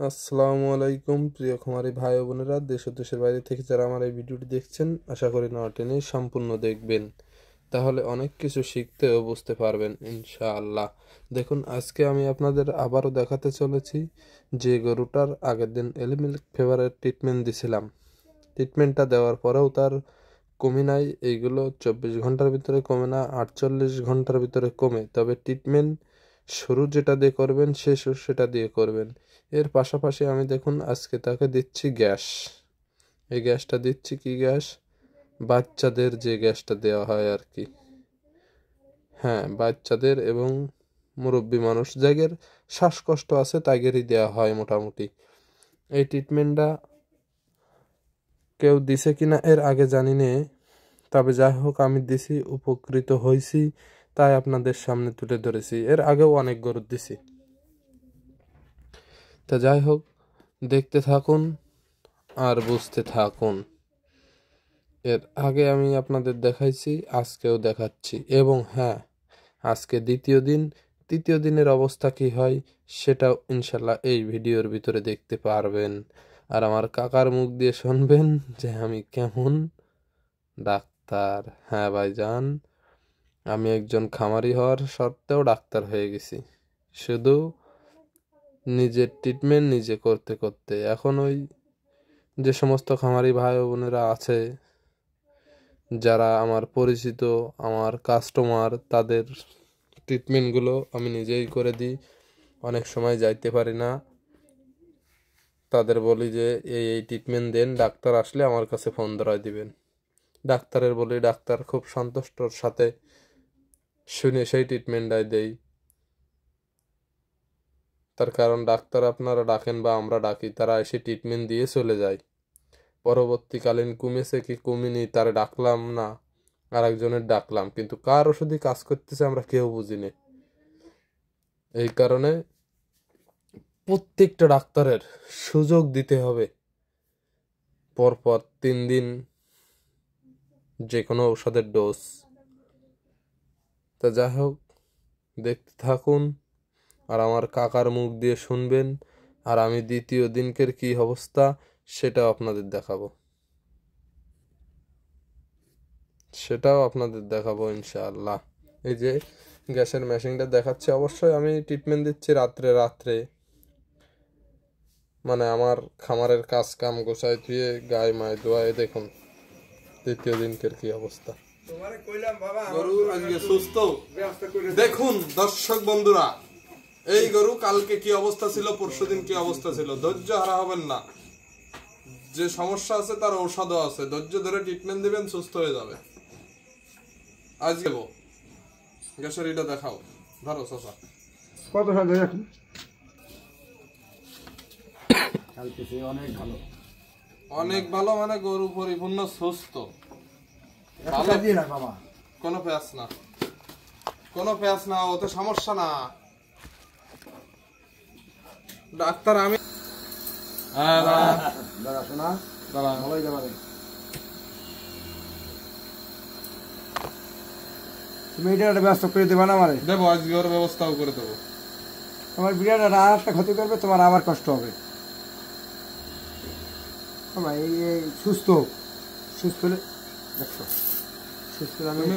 আসসালামু আলাইকুম প্রিয় খামারি ভাই ও বোনেরা, দেশ ও দেশের বাইরে থেকে যারা আমার এই ভিডিওটি দেখছেন, আশা করি না টেনে সম্পূর্ণ দেখবেন, তাহলে অনেক কিছু শিখতে ও বুঝতে পারবেন ইনশাআল্লাহ। দেখুন, আজকে আমি আপনাদের আবারও দেখাতে চলেছি যে গরুটার আগের দিন এলিমিল্ক ফেভারের ট্রিটমেন্ট দিছিলাম। ট্রিটমেন্টটা দেওয়ার পরেও তার কমে নাই। এইগুলো 24 ঘন্টার ভিতরে কমে না, 48 ঘন্টার ভিতরে কমে। তবে ট্রিটমেন্ট শুরু যেটা দিয়ে করবেন, শেষও সেটা দিয়ে করবেন। এর পাশাপাশি আমি দেখুন আজকে তাকে দিচ্ছি গ্যাস। এই গ্যাসটা দিচ্ছি কি গ্যাস? বাচ্চাদের যে গ্যাসটা দেওয়া হয় আর কি। হ্যাঁ, বাচ্চাদের এবং মুরব্বী মানুষ যাদের শ্বাসকষ্ট আছে তাদেরই দেওয়া হয় মোটামুটি। এই ট্রিটমেন্টটা কেউ দিছে কিনা এর আগে জানি নে, তবে যাই হোক আমি দিছি, উপকৃত হয়েছি, তাই আপনাদের সামনে তুলে ধরেছি। এর আগেও অনেক গরু দিছি। তা যাই হোক, দেখতে থাকুন আর বুঝতে থাকুন। এর আগে আমি আপনাদের দেখাইছি, আজকেও দেখাচ্ছি। এবং হ্যাঁ, আজকে দ্বিতীয় দিন। তৃতীয় দিনের অবস্থা কি হয় সেটাও ইনশাল্লাহ এই ভিডিওর ভিতরে দেখতে পারবেন। আর আমার কাকার মুখ দিয়ে শুনবেন যে আমি কেমন ডাক্তার। হ্যাঁ ভাইজান, আমি একজন খামারি হওয়ার সত্ত্বেও ডাক্তার হয়ে গেছি, শুধু নিজের ট্রিটমেন্ট নিজে করতে করতে। এখন ওই যে সমস্ত খামারি ভাই ও বোনেরা আছে, যারা আমার পরিচিত, আমার কাস্টমার, তাদের ট্রিটমেন্টগুলো আমি নিজেই করে দিই। অনেক সময় যাইতে পারি না, তাদের বলি যে এই ট্রিটমেন্ট দেন, ডাক্তার আসলে আমার কাছে ফোন ধরায় দিবেন। ডাক্তারের বলি, ডাক্তার খুব সন্তুষ্টর সাথে শুনে সেই ট্রিটমেন্টটাই দেই। তার কারণ ডাক্তার আপনারা ডাকেন বা আমরা ডাকি, তারা এসে ট্রিটমেন্ট দিয়ে চলে যায়। পরবর্তীকালীন কমেছে কি কমেনি তারা ডাকলাম না, আর একজনের ডাকলাম, কিন্তু কার ওষুধই কাজ করতেছে আমরা কেউ বুঝি না। এই কারণে প্রত্যেকটা ডাক্তারের সুযোগ দিতে হবে পরপর 3 দিন যে কোনো ঔষধের ডোজ। তা যাই হোক, দেখতে থাকুন আর আমার কাকার মুখ দিয়ে শুনবেন। আর আমি দ্বিতীয় দিনকের কি অবস্থা সেটাও আপনাদের দেখাবো ইনশাআল্লাহ। এই যে গ্যাসের মেশিনটা দেখাচ্ছে, অবশ্যই আমি ট্রিটমেন্ট দিচ্ছি রাত্রে। মানে আমার খামারের কাজ কাম গোছায় ধুয়ে গায়ে মায় ধোয়ায়। দেখুন দ্বিতীয় দিনকের কি অবস্থা। গরু আজকে সুস্থ। দেখুন দর্শক বন্ধুরা, এই গরু কালকে কি অবস্থা ছিল, পরশুদিন কি অবস্থা ছিল। ধৈর্য হারা হবেন না, যে সমস্যা আছে তার ঔষধও আছে। ধৈর্য ধরে ট্রিটমেন্ট দিবেন, সুস্থ হয়ে যাবে। আজকে গ্যাসের এটা দেখাও, ধরো চাচা। কত সাল এখন? কালকে অনেক ভালো, অনেক ভালো মানে গরু পরিপূর্ণ সুস্থ। কোনো প্যাঁচ না, ওতে সমস্যা না। ডাক্তার আমি তুমি এটা একটা ব্যস্ত করে দেবা না? আমার দেবো, আজকে ওর ব্যবস্থাও করে দেবো। তোমার বিরাট একটা ক্ষতি করবে, তোমার আবার কষ্ট হবে। এই সুস্থ হলে দেখো, সুস্থ তুমি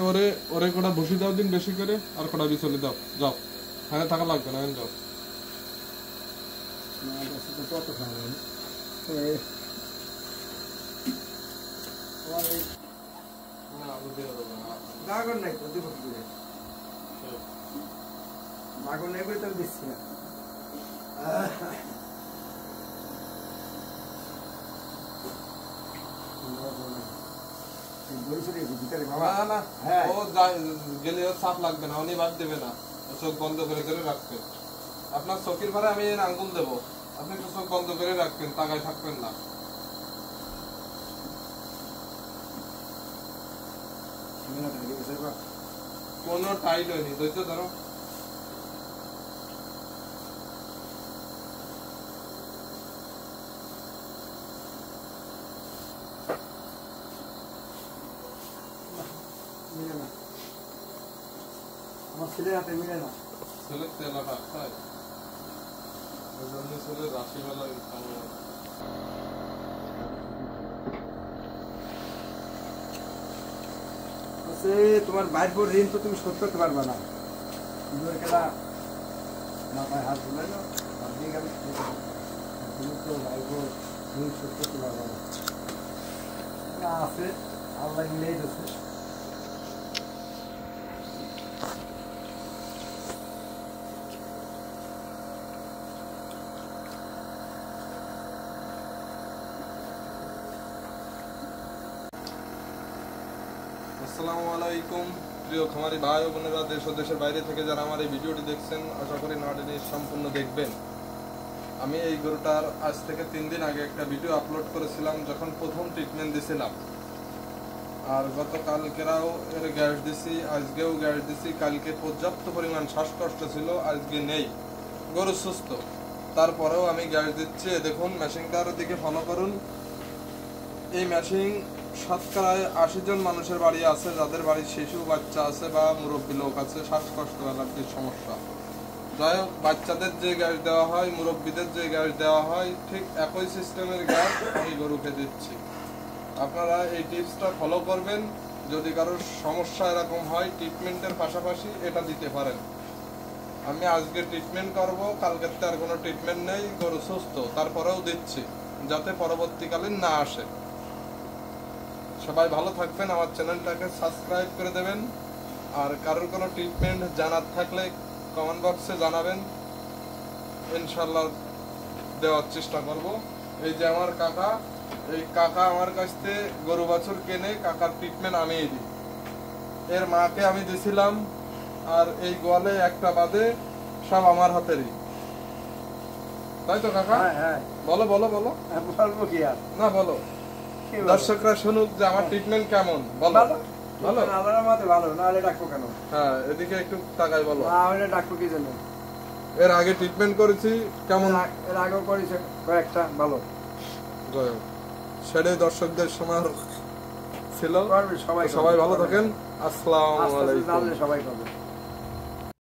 ওরে কটা বসি দাও দিন বেশি করে, আর কটা বিচলে দাও। যাও, হ্যাঁ থাকা লাগবে না, যাও। কত খাওয়া মাগন নাই তো, দিব কি করে? মাগন নাই বলে তাহলে দিচ্ছি না। চাপ লাগবে না, উনি বাদ দেবে না, চোখ বন্ধ করে রাখবেন। আপনার চোখের ভারে আমি আঙ্গুল দেবো, আপনি একটু চোখ বন্ধ করে রাখবেন, তাকায় থাকবেন না। কোনো টাইট হয়নি, ধৈর্য ধরো। আমার ছেলের হাতে মিলে না। ছেলের তেলাটা ছেলের রাশিবেলা আছে তোমার বাইর পর ঋণ তো তুমি শোধ করতে পারবে না দুধের খেলা মাথায় হাত বুলাই না আপনি গেলে তুমি তো বাইর পর ঋণ শোধ করতে পারবে না আছে আল্লাহ মিলেই দিচ্ছে আসসালামু আলাইকুম প্রিয় খামারি ভাই ও বোনেরা, দেশ ও দেশের বাইরে থেকে যারা আমার এই ভিডিওটি দেখছেন, আশা করি নাটটি সম্পূর্ণ দেখবেন। আমি এই গরুটার আজ থেকে 3 দিন আগে একটা ভিডিও আপলোড করেছিলাম যখন প্রথম ট্রিটমেন্ট দিয়েছিলাম। আর গতকালকেরাও এর গ্যাস দিছি, আজকেও গ্যাস দিছি। কালকে পর্যাপ্ত পরিমাণ শ্বাসকষ্ট ছিল, আজকে নেই, গরু সুস্থ। তারপরেও আমি গ্যাস দিচ্ছি। দেখুন মেশিনটার দিকে ফলো করুন। এই মেশিন শতকরায় 80 জন মানুষের বাড়ি আছে যাদের বাড়ির শিশু বাচ্চা আছে বা মুরব্বী লোক আছে শ্বাসকষ্ট অ্যালার্জির সমস্যা। যাই হোক, বাচ্চাদের যে গ্যাস দেওয়া হয়, মুরব্বীদের যে গ্যাস দেওয়া হয়, ঠিক একই সিস্টেমের গ্যাস আমি গরুকে দিচ্ছি। আপনারা এই টিপসটা ফলো করবেন। যদি কারোর সমস্যা এরকম হয়, ট্রিটমেন্টের পাশাপাশি এটা দিতে পারেন। আমি আজকে ট্রিটমেন্ট করব, কালকের তো আর কোনো ট্রিটমেন্ট নেই, গরু সুস্থ, তারপরেও দিচ্ছি যাতে পরবর্তীকালীন না আসে। সবাই ভালো থাকবেন, আমার চ্যানেলটাকে সাবস্ক্রাইব করে দেবেন। আর কারোর কোনো ট্রিটমেন্ট জানার থাকলে কমেন্ট বক্সে জানাবেন, ইনশাল্লাহ দেওয়ার চেষ্টা করব। এই যে আমার কাকা, এই কাকা আমার কাছ থেকে গরু বাছুর কেনে, কাকার ট্রিটমেন্ট আমিই দিই। এর মাকে আমি দিছিলাম, আর এই গোয়ালে একটা বাদে সব আমার হাতেরই, তাই তো কাকা? হ্যাঁ বলো বলো বলো। বলবো কি আর না বলো, দর্শকরা শুনুক যে আমার ট্রিটমেন্ট কেমন। বলো। ভালো? আল্লাহর মতে ভালো, না হলে ডাকবো কেন? হ্যাঁ, এদিকে একটু তাকাই বলো। না হলে ডাকবো কি জন্য? এর আগে ট্রিটমেন্ট করেছি, কেমন? এর আগেও করেছে কয়েকটা, ভালো। সেটাই দর্শকদের শোনার ছিল। সবাই সবাই ভালো থাকেন। আসসালামু আলাইকুম। সবাই করবে।